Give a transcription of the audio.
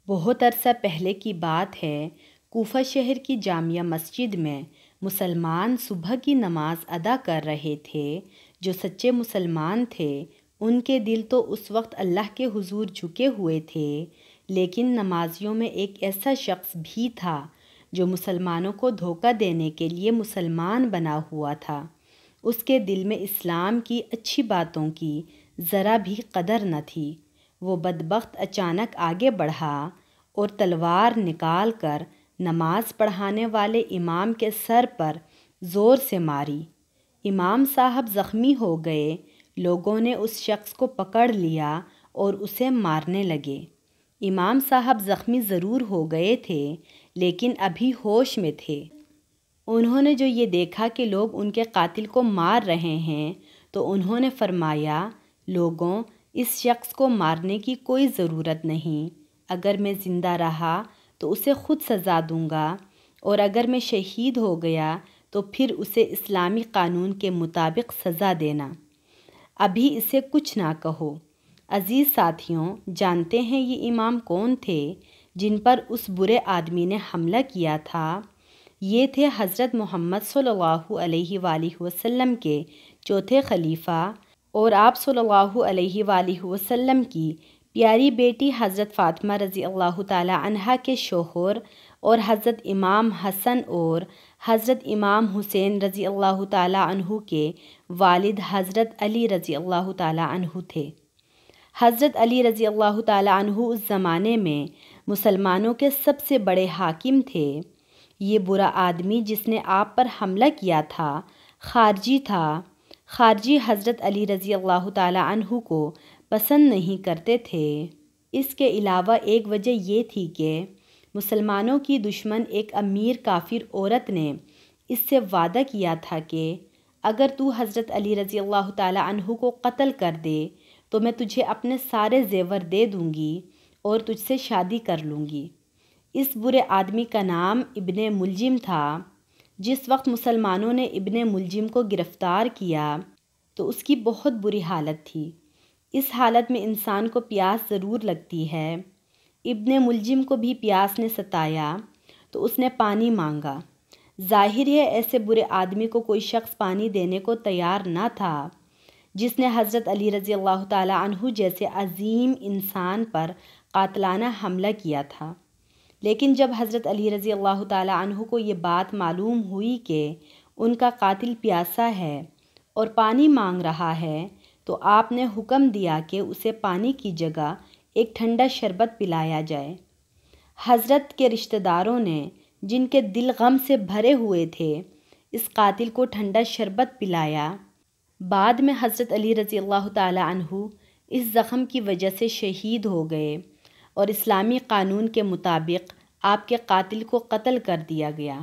بہت عرصہ پہلے کی بات ہے، کوفہ شہر کی جامعہ مسجد میں مسلمان صبح کی نماز ادا کر رہے تھے۔ جو سچے مسلمان تھے ان کے دل تو اس وقت اللہ کے حضور جھکے ہوئے تھے، لیکن نمازیوں میں ایک ایسا شخص بھی تھا جو مسلمانوں کو دھوکہ دینے کے لیے مسلمان بنا ہوا تھا۔ اس کے دل میں اسلام کی اچھی باتوں کی ذرا بھی قدر نہ تھی۔ وہ بدبخت اچانک آگے بڑھا اور تلوار نکال کر نماز پڑھانے والے امام کے سر پر زور سے ماری۔ امام صاحب زخمی ہو گئے۔ لوگوں نے اس شخص کو پکڑ لیا اور اسے مارنے لگے۔ امام صاحب زخمی ضرور ہو گئے تھے لیکن ابھی ہوش میں تھے۔ انہوں نے جو یہ دیکھا کہ لوگ ان کے قاتل کو مار رہے ہیں تو انہوں نے فرمایا، لوگوں، اس شخص کو مارنے کی کوئی ضرورت نہیں۔ اگر میں زندہ رہا تو اسے خود سزا دوں گا، اور اگر میں شہید ہو گیا تو پھر اسے اسلامی قانون کے مطابق سزا دینا۔ ابھی اسے کچھ نہ کہو۔ عزیز ساتھیوں، جانتے ہیں یہ امام کون تھے جن پر اس برے آدمی نے حملہ کیا تھا؟ یہ تھے حضرت محمد صلی اللہ علیہ وآلہ وسلم کے چوتھے خلیفہ اور آپ صلی اللہ علیہ وآلہ وسلم کی پیاری بیٹی حضرت فاطمہ رضی اللہ تعالی عنہا کے شوہر، اور حضرت امام حسن اور حضرت امام حسین رضی اللہ تعالی عنہ کے والد حضرت علی رضی اللہ تعالی عنہ تھے۔ حضرت علی رضی اللہ تعالی عنہ اس زمانے میں مسلمانوں کے سب سے بڑے حاکم تھے۔ یہ برا آدمی جس نے آپ پر حملہ کیا تھا خارجی تھا۔ خارجی حضرت علی رضی اللہ تعالی عنہ کو پسند نہیں کرتے تھے۔ اس کے علاوہ ایک وجہ یہ تھی کہ مسلمانوں کی دشمن ایک امیر کافر عورت نے اس سے وعدہ کیا تھا کہ اگر تو حضرت علی رضی اللہ تعالی عنہ کو قتل کر دے تو میں تجھے اپنے سارے زیور دے دوں گی اور تجھ سے شادی کر لوں گی۔ اس برے آدمی کا نام ابن ملجم تھا۔ جس وقت مسلمانوں نے ابن ملجم کو گرفتار کیا تو اس کی بہت بری حالت تھی۔ اس حالت میں انسان کو پیاس ضرور لگتی ہے۔ ابن ملجم کو بھی پیاس نے ستایا تو اس نے پانی مانگا۔ ظاہر ہے ایسے برے آدمی کو کوئی شخص پانی دینے کو تیار نہ تھا جس نے حضرت علی رضی اللہ تعالی عنہ جیسے عظیم انسان پر قاتلانہ حملہ کیا تھا۔ لیکن جب حضرت علی رضی اللہ تعالی عنہ کو یہ بات معلوم ہوئی کہ ان کا قاتل پیاسا ہے اور پانی مانگ رہا ہے تو آپ نے حکم دیا کہ اسے پانی کی جگہ ایک ٹھنڈا شربت پلایا جائے۔ حضرت کے رشتہ داروں نے، جن کے دل غم سے بھرے ہوئے تھے، اس قاتل کو ٹھنڈا شربت پلایا۔ بعد میں حضرت علی رضی اللہ تعالی عنہ اس زخم کی وجہ سے شہید ہو گئے اور اسلامی قانون کے مطابق آپ کے قاتل کو قتل کر دیا گیا۔